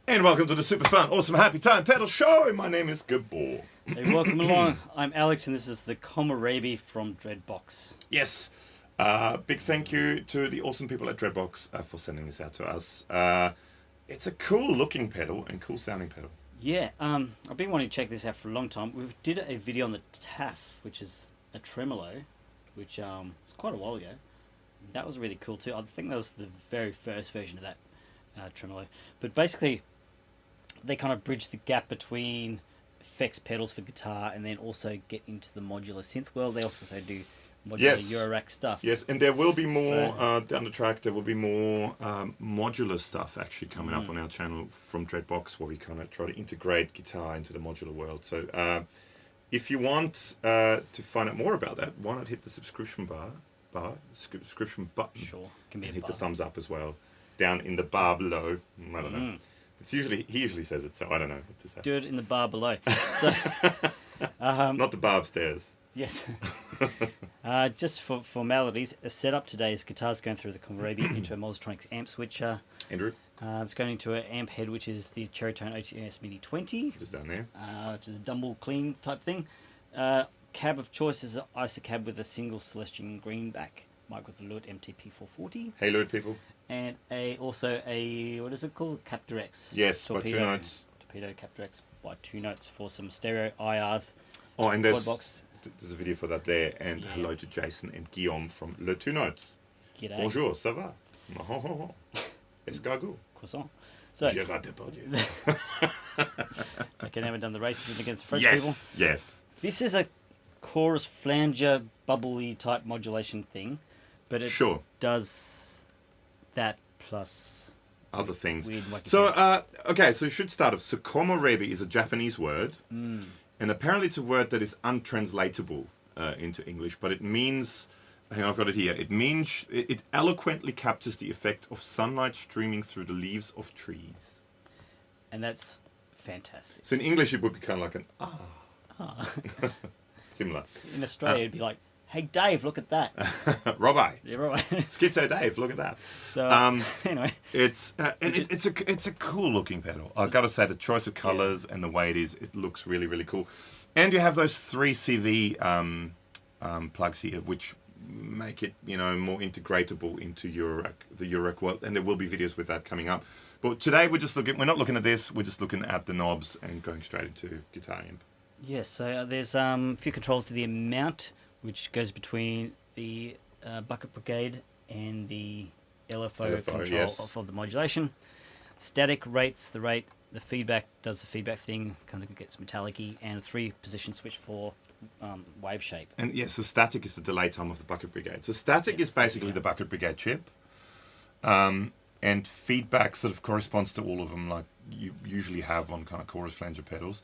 And welcome to the super fun, awesome, happy time pedal show. My name is Gabor. Hey, welcome along. I'm Alex, and this is the KOMOREBI from Dreadbox. Yes. Big thank you to the awesome people at Dreadbox for sending this out to us. It's a cool looking pedal and cool sounding pedal. Yeah, I've been wanting to check this out for a long time. We did a video on the TAF, which is a tremolo, which was quite a while ago. That was really cool too. I think that was the very first version of that tremolo. But basically, they kind of bridge the gap between effects pedals for guitar and then also get into the modular synth world. They also do modular Eurorack stuff. Yes, and there will be more down the track. There will be more modular stuff actually coming up on our channel from Dreadbox, where we kind of try to integrate guitar into the modular world. So if you want to find out more about that, why not hit the subscription subscription button? Sure, can be and hit the thumbs up as well down in the bar below. I don't know. It's he usually says it, so I don't know what to say. Do it in the bar below. So, not the bar upstairs. Yes. Just for formalities, a setup today is guitars going through the KOMOREBI into a Mozztronics Amp Switcher. Andrew? It's going into an amp head, which is the Cherrytone OTS Mini 20. Just down there. Which is a dumble clean type thing. Cab of choice is an ISA cab with a single Celestian greenback mic with a LEWITT MTP440. Hey, LEWITT people. And also a what is it called? Captor X. Yes, Torpedo, by 2 notes. Torpedo Captor X by 2 notes for some stereo IRs. Oh, and there's a video for that there. And hello to Jason and Guillaume from Le 2 Notes. G'day. Bonjour, ça va? Escargot. Croissant. So, Gérard Depardieu. Okay, now we've done the racism against the French people. Yes. This is a chorus flanger bubbly type modulation thing, but it does that plus other things. So, okay, so we should start off. So, KOMOREBI is a Japanese word, and apparently it's a word that is untranslatable into English, but it means, hang on, I've got it here. It means, it eloquently captures the effect of sunlight streaming through the leaves of trees. And that's fantastic. So in English it would be kind of like an similar. In Australia it'd be like, hey Dave, look at that. Robbie. Yeah, Robbie. Schizo Dave, look at that. So anyway, it's a cool looking pedal. I've got to say the choice of colours and the way it looks really, really cool. And you have those 3 CV plugs here, which make it more integratable into the Eurorack world. And there will be videos with that coming up. But today we're not looking at this. We're just looking at the knobs and going straight into guitar amp. Yes. So there's a few controls to the amount, which goes between the bucket brigade and the LFO control of the modulation. Static rates the rate, the feedback does the feedback thing, kind of gets metallic-y, and a 3-position switch for wave shape. And so static is the delay time of the bucket brigade. So static is basically the bucket brigade chip, and feedback sort of corresponds to all of them, like you usually have on kind of chorus flanger pedals.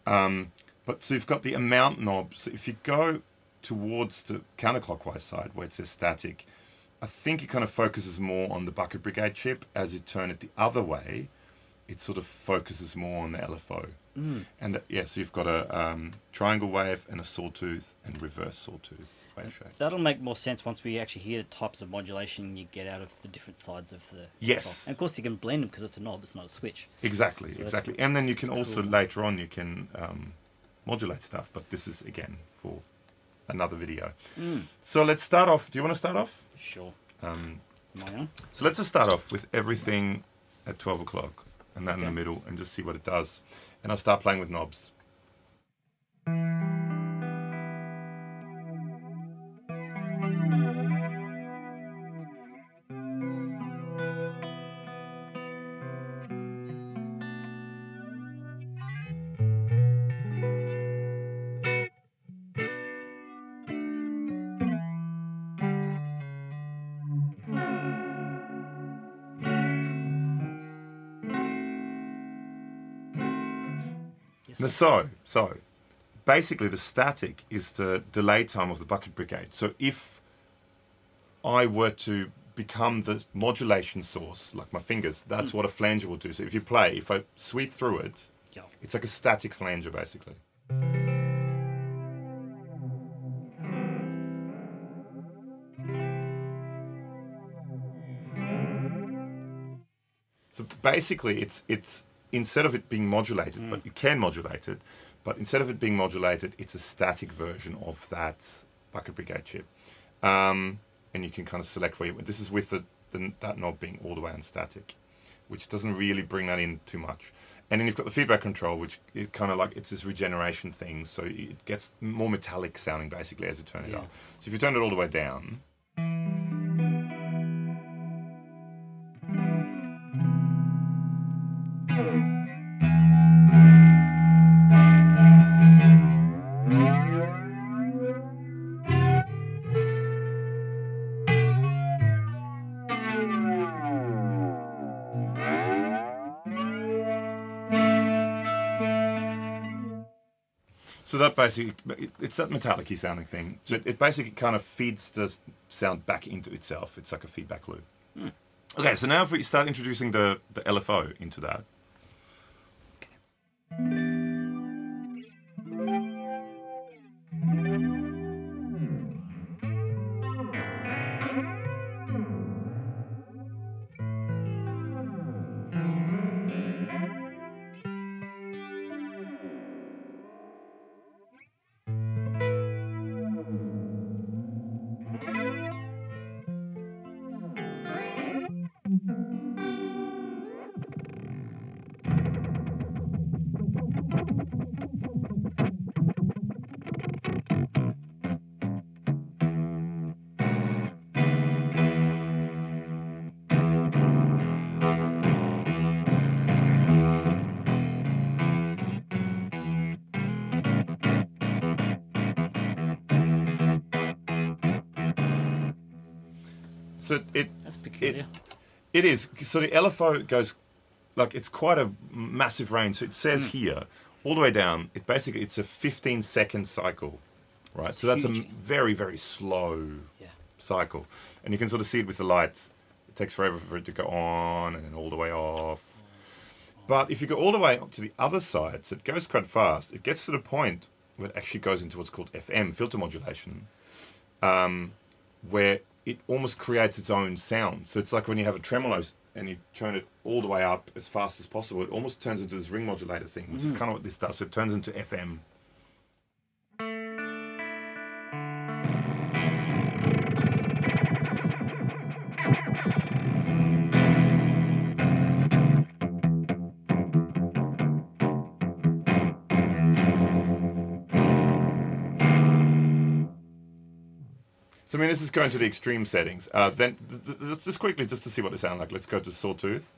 But so you've got the amount knob. So if you go towards the counterclockwise side where it says static, I think it kind of focuses more on the bucket brigade chip. As you turn it the other way, it sort of focuses more on the LFO. And so you've got a triangle wave and a sawtooth and reverse sawtooth wave shape. That'll make more sense once we actually hear the types of modulation you get out of the different sides of the control. And of course you can blend them because it's a knob, it's not a switch. Exactly. And then you can also later on you can modulate stuff, but this is again for another video. So let's start off. Do you want to start off? Sure. Am I on? So let's just start off with everything at 12 o'clock and that in the middle and just see what it does. And I'll start playing with knobs. So basically the static is the delay time of the bucket brigade. So if I were to become the modulation source, like my fingers, that's what a flanger will do. So if you play, if I sweep through it, it's like a static flanger basically. So basically it's instead of it being modulated, but you can modulate it, but instead of it being modulated, it's a static version of that bucket brigade chip. And you can kind of select where you want. This is with that knob being all the way on static, which doesn't really bring that in too much. And then you've got the feedback control, which it kind of like, it's this regeneration thing, so it gets more metallic sounding basically as you turn it up. So if you turn it all the way down, so that basically, it's that metallic-y sounding thing. So it basically kind of feeds the sound back into itself. It's like a feedback loop. Okay, so now if we start introducing the LFO into that. So That's peculiar. It is. So the LFO goes, like, it's quite a massive range. So it says here, all the way down, it's a 15-second cycle, right? So that's a very, very slow cycle. And you can sort of see it with the lights. It takes forever for it to go on and then all the way off. But if you go all the way to the other side, so it goes quite fast, it gets to the point where it actually goes into what's called FM, filter modulation, where it almost creates its own sound. So it's like when you have a tremolo and you turn it all the way up as fast as possible, it almost turns into this ring modulator thing, which is kind of what this does. So it turns into FM. So I mean, this is going to the extreme settings. Then, just quickly, just to see what they sound like, let's go to Sawtooth.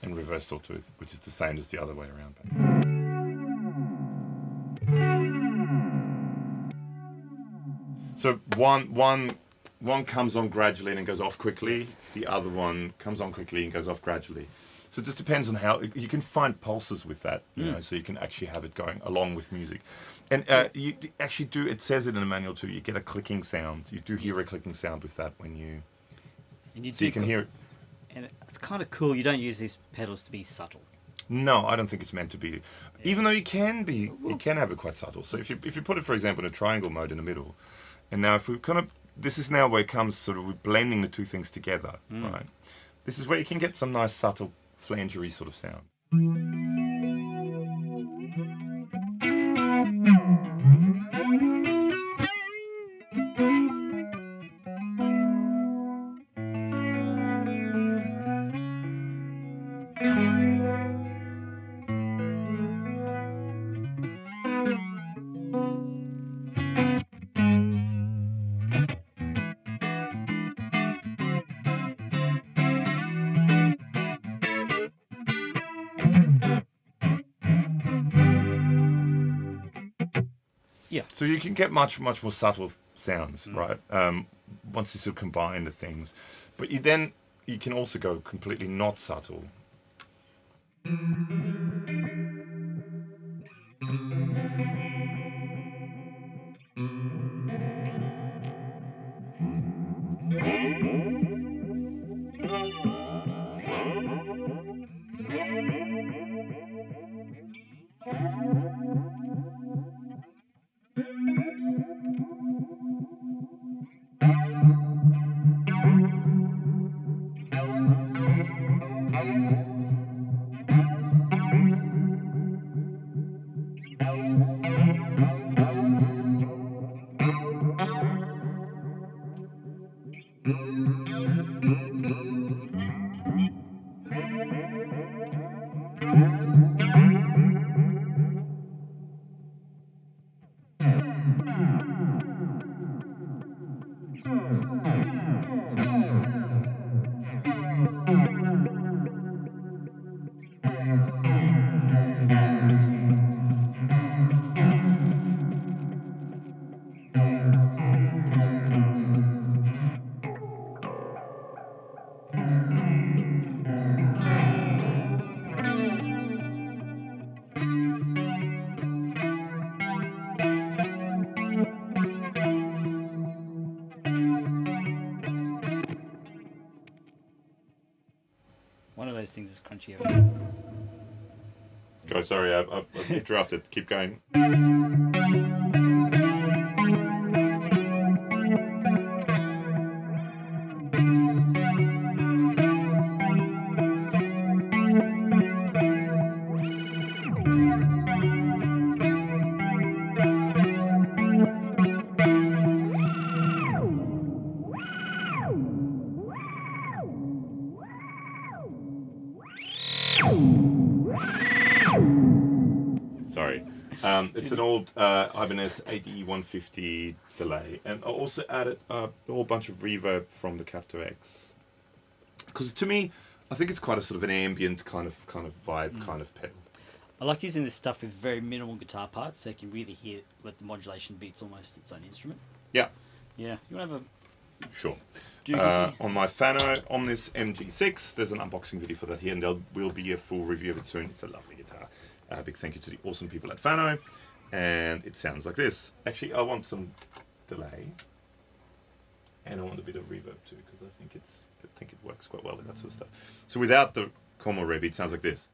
And reverse Sawtooth, which is the same as the other way around. So one comes on gradually and then goes off quickly. Yes. The other one comes on quickly and goes off gradually. So it just depends on how you can find pulses with that, you know, so you can actually have it going along with music. And you actually do, it says it in the manual too, you get a clicking sound. You do hear a clicking sound with that when you, and so you can hear it. And it's kind of cool, you don't use these pedals to be subtle. No, I don't think it's meant to be. Even though you can have it quite subtle. So if you put it, for example, in a triangle mode in the middle, and now if we kind of, this is now where it comes sort of, we're blending the two things together, right? This is where you can get some nice subtle flangery sort of sound. Yeah. So you can get much more subtle sounds, right? Once you sort of combine the things, but you can also go completely not subtle. One of those things is crunchy every day. Go, sorry, I interrupted. Keep going. Sorry. It's an old Ibanez AD150 delay, and I also added a whole bunch of reverb from the Captor X. Because to me, I think it's quite a sort of an ambient kind of vibe kind of pedal. I like using this stuff with very minimal guitar parts, so you can really hear what the modulation beats almost its own instrument. Yeah. Yeah. You want to have a... Sure. Doohickey? On my Fano Omnis MG6, there's an unboxing video for that here, and there will be a full review of it soon. It's a lovely guitar. Big thank you to the awesome people at Fano, and it sounds like this. Actually, I want some delay, and I want a bit of reverb too, because I think it works quite well with that sort of stuff. So without the Komorebi, it sounds like this.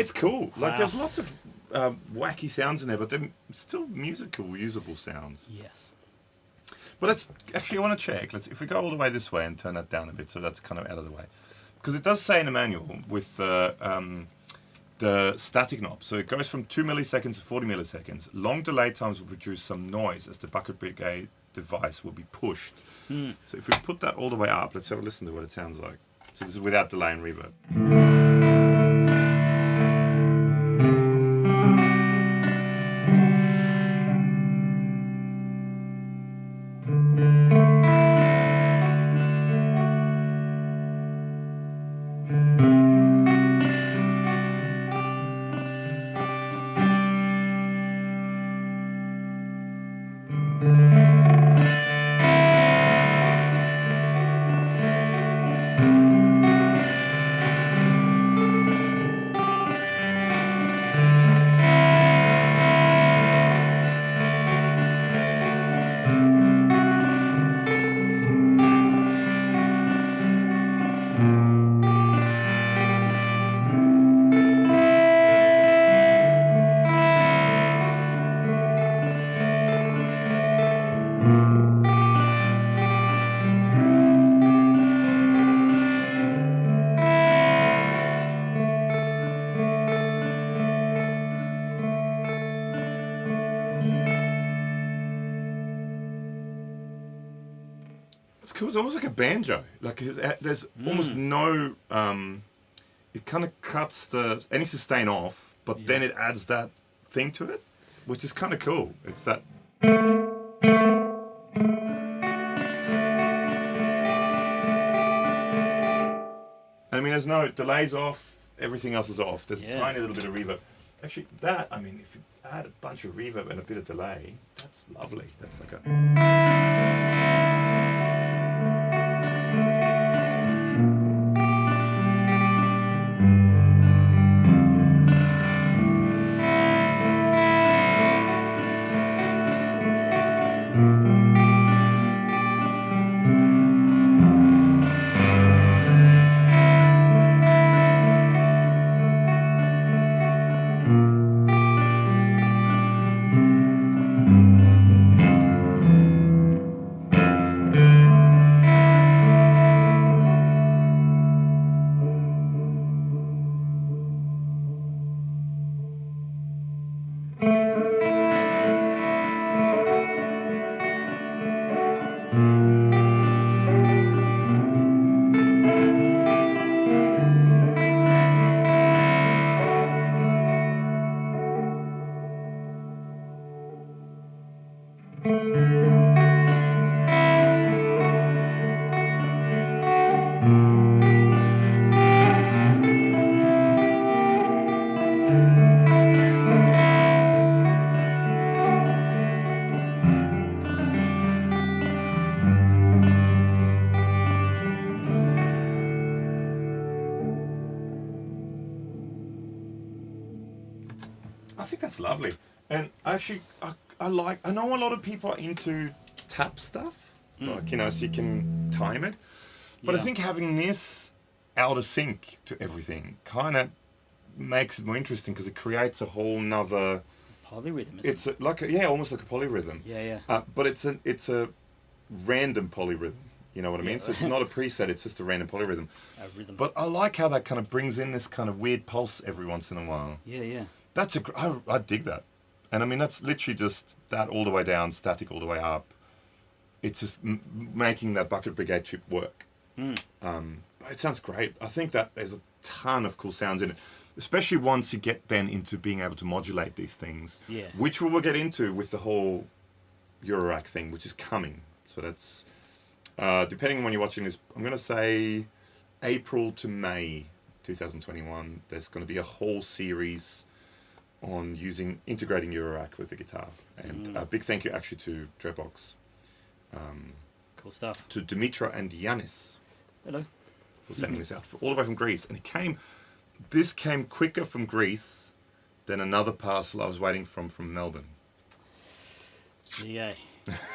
It's cool. Like, Wow. there's lots of wacky sounds in there, but they're still musical, usable sounds. Yes. But let's actually, I want to check. If we go all the way this way and turn that down a bit, so that's kind of out of the way, because it does say in the manual with the static knob. So it goes from 2 milliseconds to 40 milliseconds. Long delay times will produce some noise as the bucket brigade device will be pushed. So if we put that all the way up, let's have a listen to what it sounds like. So this is without delay and reverb. It's cool. It's almost like a banjo. Like there's almost no. It kind of cuts any sustain off, but then it adds that thing to it, which is kind of cool. It's that. I mean, there's no delays off. Everything else is off. There's a tiny little bit of reverb. Actually, that, I mean, if you add a bunch of reverb and a bit of delay, that's lovely. That's like a. I think that's lovely. And actually, I know a lot of people are into tap stuff, like, you know, so you can time it. But I think having this out of sync to everything kind of makes it more interesting because it creates a whole nother polyrhythm. It's like almost like a polyrhythm. But it's a random polyrhythm. You know what I mean? So it's not a preset, it's just a random polyrhythm. A rhythm. But I like how that kind of brings in this kind of weird pulse every once in a while. That's I dig that. And I mean, that's literally just that all the way down, static all the way up. It's just making that Bucket Brigade chip work. But it sounds great. I think that there's a ton of cool sounds in it, especially once you get then into being able to modulate these things, which we will get into with the whole Eurorack thing, which is coming. So that's, depending on when you're watching this, I'm going to say April to May 2021, there's going to be a whole series on integrating Eurorack with the guitar. And a big thank you actually to Dreadbox. Cool stuff. To Dimitra and Yanis. Hello. For sending this out all the way from Greece. And this came quicker from Greece than another parcel I was waiting from Melbourne. Yeah.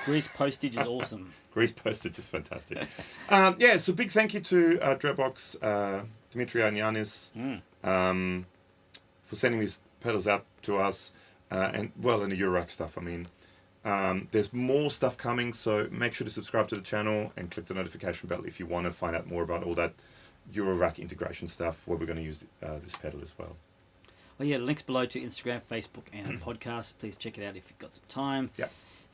Greece postage is awesome. Greece postage is fantastic. So big thank you to Dreadbox, Dimitra and Yanis. for sending these pedals out to us, and the Eurorack stuff. I mean, there's more stuff coming, so make sure to subscribe to the channel and click the notification bell if you want to find out more about all that Eurorack integration stuff, where we're going to use this pedal as well. Oh yeah, links below to Instagram, Facebook, and podcast. Please check it out if you've got some time. Yeah.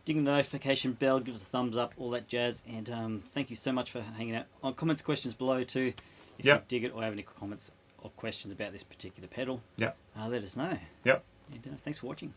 Ding the notification bell, give us a thumbs up, all that jazz. And thank you so much for hanging out. On comments, questions below too. If you dig it or have any comments or questions about this particular pedal, let us know. Yep. And thanks for watching.